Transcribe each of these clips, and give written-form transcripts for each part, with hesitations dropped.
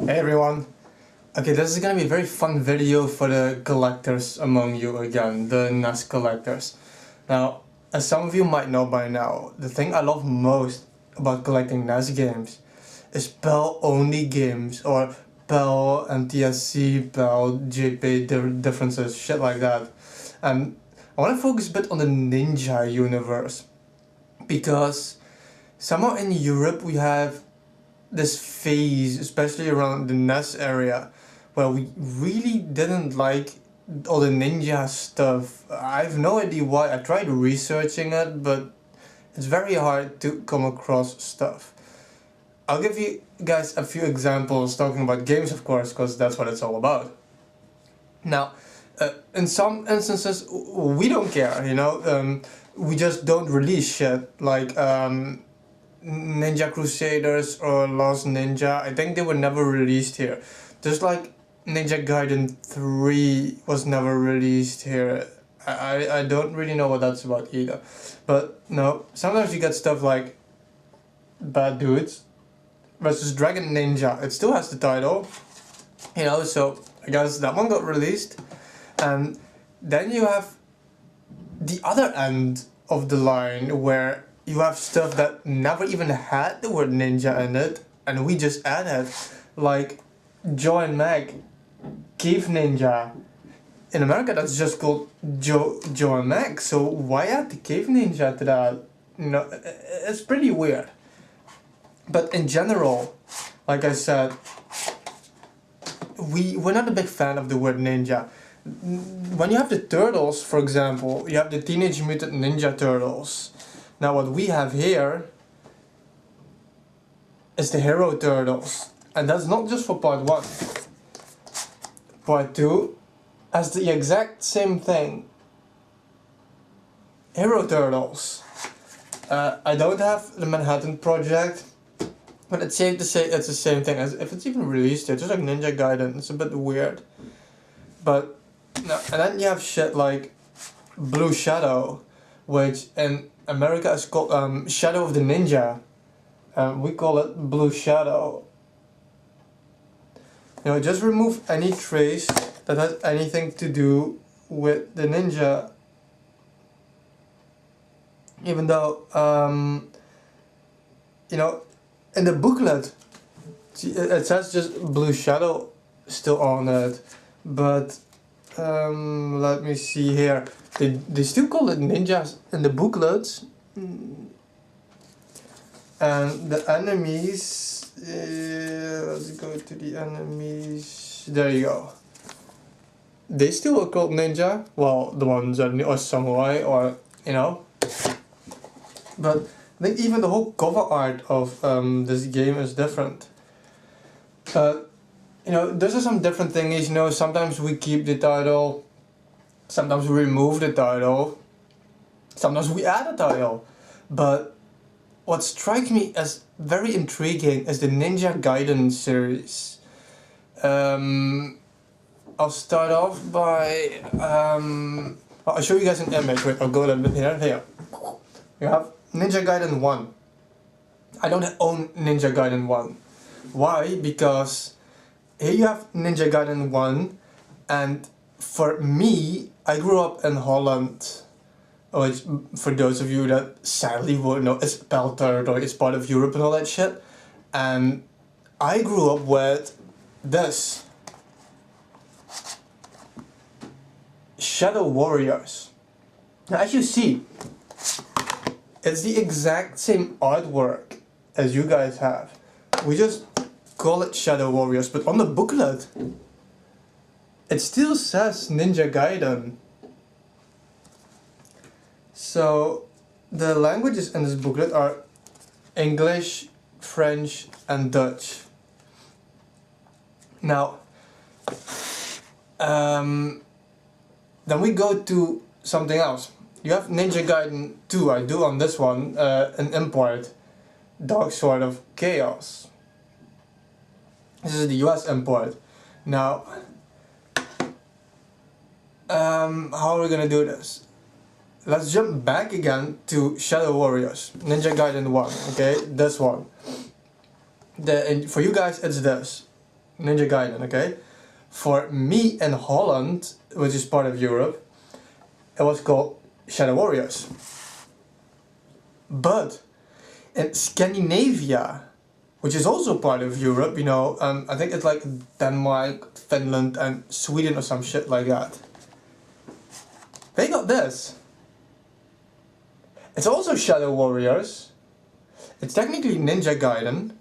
Hey everyone! Okay, this is gonna be a very fun video for the collectors among you again, the NES collectors. Now, as some of you might know by now, the thing I love most about collecting NES games is PAL-only games, or PAL, NTSC, PAL, JP differences, shit like that. And I want to focus a bit on the Ninja universe, because somehow in Europe we have this phase, especially around the NES area, where we really didn't like all the ninja stuff. I have no idea why. I tried researching it, but it's very hard to come across stuff. I'll give you guys a few examples, talking about games of course, because that's what it's all about. Now, in some instances we don't care, you know, we just don't release shit, like Ninja Crusaders or Lost Ninja. I think they were never released here. Just like Ninja Gaiden 3 was never released here. I don't really know what that's about either. But no, sometimes you get stuff like Bad Dudes versus Dragon Ninja. It still has the title, you know, so I guess that one got released. And then you have the other end of the line, where you have stuff that never even had the word ninja in it, and we just added, like Joe and Meg, Cave Ninja. In America that's just called Joe and Meg, so why add the Cave Ninja to that? You know, it's pretty weird. But in general, like I said, we're not a big fan of the word ninja. When you have the Turtles, for example, you have the Teenage Mutant Ninja Turtles. Now what we have here is the Hero Turtles, and that's not just for part 1. Part 2 has the exact same thing. Hero Turtles. I don't have the Manhattan Project, but it's safe to say it's the same thing, as if it's even released here, just like Ninja Gaiden. It's a bit weird. But no, and then you have shit like Blue Shadow, which in America is called Shadow of the Ninja. We call it Blue Shadow. You know, just remove any trace that has anything to do with the ninja. Even though, you know, in the booklet, it says just Blue Shadow still on it, but let me see here. They still call it ninjas in the booklets. And the enemies, let's go to the enemies. There you go. They still are called ninja. Well, the ones that are samurai, or you know. But I think even the whole cover art of this game is different. You know, those are some different things. You know, sometimes we keep the title, sometimes we remove the title, sometimes we add a title. But what strikes me as very intriguing is the Ninja Gaiden series. I'll start off by I'll show you guys an image. Wait, I'll go a little bit here. Here, you have Ninja Gaiden 1. I don't own Ninja Gaiden 1. Why? Because here you have Ninja Gaiden 1, and for me, I grew up in Holland. Which, for those of you that sadly won't know, it's PAL territory, it's part of Europe and all that shit. And I grew up with this. Shadow Warriors. Now as you see, it's the exact same artwork as you guys have. We just call it Shadow Warriors, but on the booklet, it still says Ninja Gaiden. So, the languages in this booklet are English, French, and Dutch. Now, then we go to something else. You have Ninja Gaiden 2, I do on this one, an import, Dark Sword of Chaos. This is the US import. Now, how are we gonna do this? Let's jump back again to Shadow Warriors, Ninja Gaiden 1, okay, this one. For you guys it's this. Ninja Gaiden, okay? For me in Holland, which is part of Europe, it was called Shadow Warriors. But in Scandinavia, which is also part of Europe, you know, I think it's like Denmark, Finland and Sweden or some shit like that. They got this. It's also Shadow Warriors. It's technically Ninja Gaiden,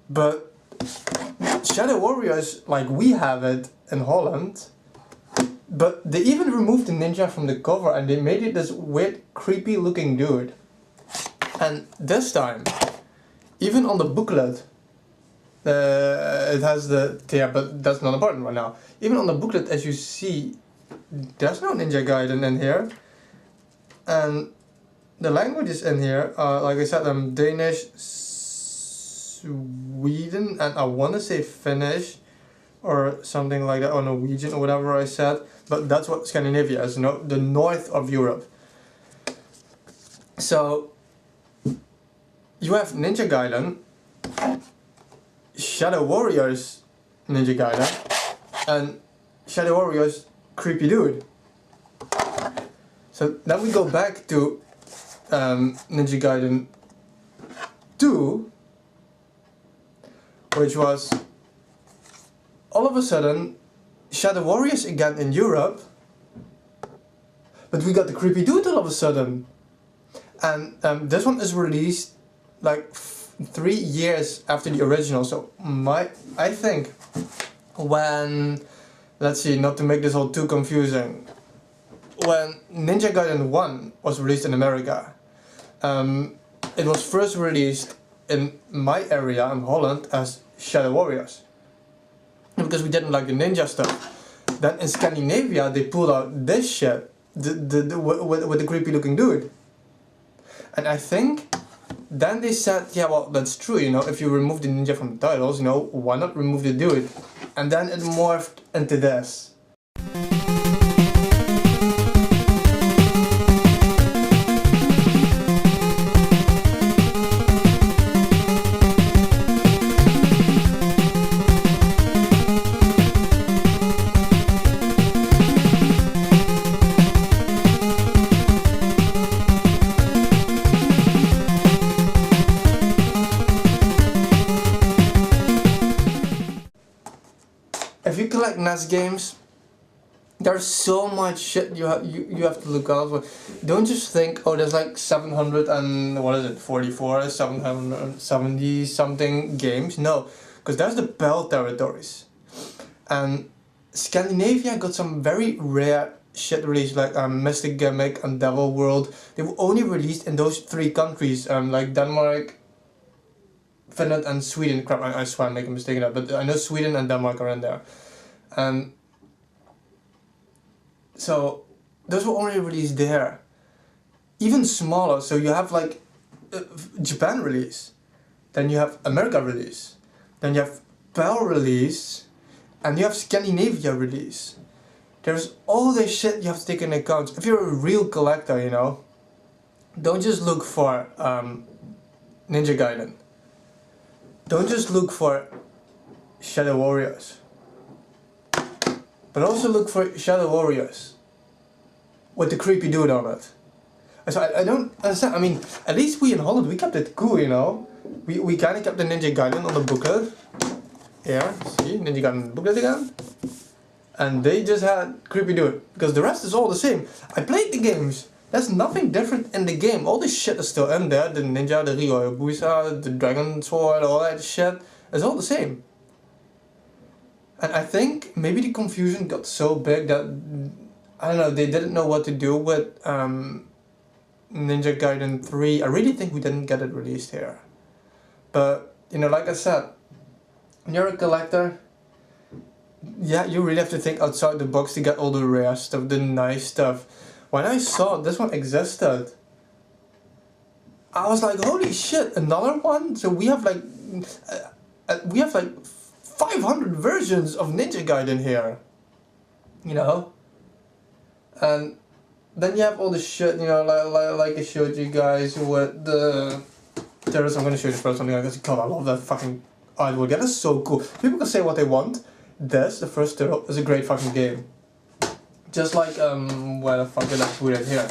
but Shadow Warriors, like we have it in Holland, but they even removed the ninja from the cover and they made it this weird, creepy looking dude. And this time, even on the booklet, it has the, yeah, but that's not important right now. Even on the booklet, as you see, there's no Ninja Gaiden in here. And the languages in here are, like I said, Danish, Sweden, and I want to say Finnish or something like that, or Norwegian or whatever I said. But that's what Scandinavia is, you know, the north of Europe. So you have Ninja Gaiden, Shadow Warriors Ninja Gaiden, and Shadow Warriors Creepy Dude. So then we go back to Ninja Gaiden 2, which was all of a sudden Shadow Warriors again in Europe, but we got the Creepy Dude all of a sudden. And this one is released like 3 years after the original, so I think when, let's see, not to make this all too confusing, when Ninja Gaiden 1 was released in America, it was first released in my area in Holland as Shadow Warriors, because we didn't like the ninja stuff. Then in Scandinavia they pulled out this shit, with the creepy looking dude. And I think then they said, yeah, well, that's true, you know, if you remove the ninja from the titles, you know, why not remove the dude? And then it morphed into this. If you collect NES games, there's so much shit you have to look out for. Don't just think, oh, there's like 700 and what is it, 44, 770 something games. No, because that's the Bell territories. And Scandinavia got some very rare shit released, like Mystic Gimmick and Devil World. They were only released in those 3 countries, like Denmark, Finland and Sweden. Crap, I swear I'm making a mistake in that, but I know Sweden and Denmark are in there. And so those were only released there. Even smaller, so you have like Japan release, then you have America release, then you have PAL release, and you have Scandinavia release. There's all this shit you have to take into account. If you're a real collector, you know, don't just look for Ninja Gaiden. Don't just look for Shadow Warriors, but also look for Shadow Warriors with the creepy dude on it. So I don't understand. I mean, at least we in Holland, we kept it cool, you know. We kind of kept the Ninja Gaiden on the booklet. Yeah, see, Ninja Gaiden booklet again. And they just had creepy dude, because the rest is all the same. I played the games. There's nothing different in the game. All this shit is still in there. The ninja, the Ryobusa, the dragon sword, all that shit. It's all the same. And I think maybe the confusion got so big that, I don't know, they didn't know what to do with Ninja Gaiden 3. I really think we didn't get it released here. But, you know, like I said, when you're a collector, yeah, you really have to think outside the box to get all the rare stuff, the nice stuff. When I saw this one existed, I was like, holy shit, another one? So we have like 500 versions of Ninja Gaiden here, you know? And then you have all the shit, you know, like I showed you guys with the... I'm gonna show you the first one because God, I love that fucking artwork. That is so cool. People can say what they want. This, the first turtle, is a great fucking game. Just like, where the fuck did I put it here?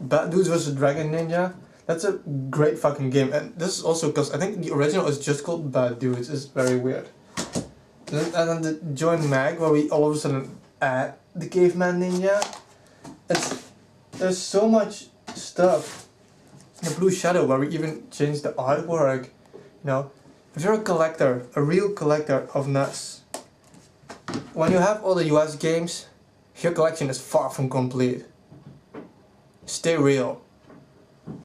Bad Dudes vs Dragon Ninja. That's a great fucking game. And this is also because I think the original is just called Bad Dudes. It's very weird. And then the Join Mag, where we all of a sudden add the Caveman Ninja. There's so much stuff. The Blue Shadow, where we even changed the artwork. You know, if you're a collector, a real collector of NES, when you have all the US games, your collection is far from complete. Stay real.